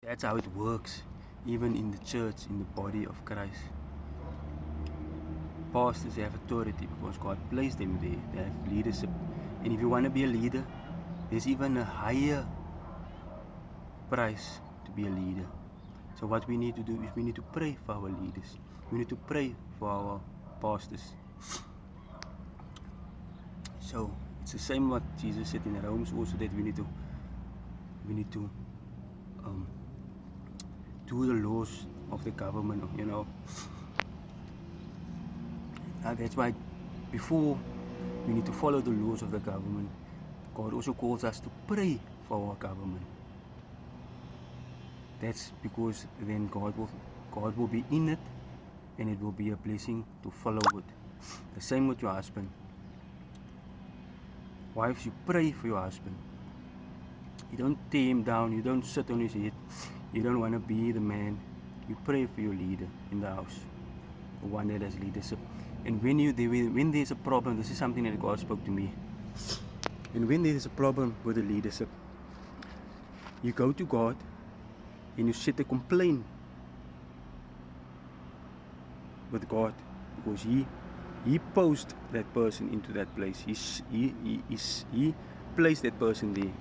That's how it works, even in the church, in the body of Christ. Pastors have authority because God placed them there. They have leadership. And if you want to be a leader, there's even a higher price to be a leader. So what we need to do is we need to pray for our leaders. We need to pray for our pastors. So it's the same what Jesus said in Romans also, that we need to do the laws of the government, you know. That's why before we need to follow the laws of the government, God also calls us to pray for our government. That's because then God will be in it, and it will be a blessing to follow it. The same with your husband. Wives, you pray for your husband. You don't tear him down, you don't sit on his head, you don't want to be the man. You pray for your leader in the house, the one that has leadership. And when there's a problem, this is something that God spoke to me. And when there is a problem with the leadership, you go to God and you set a complaint with God, because He posed that person into that place. He placed that person there.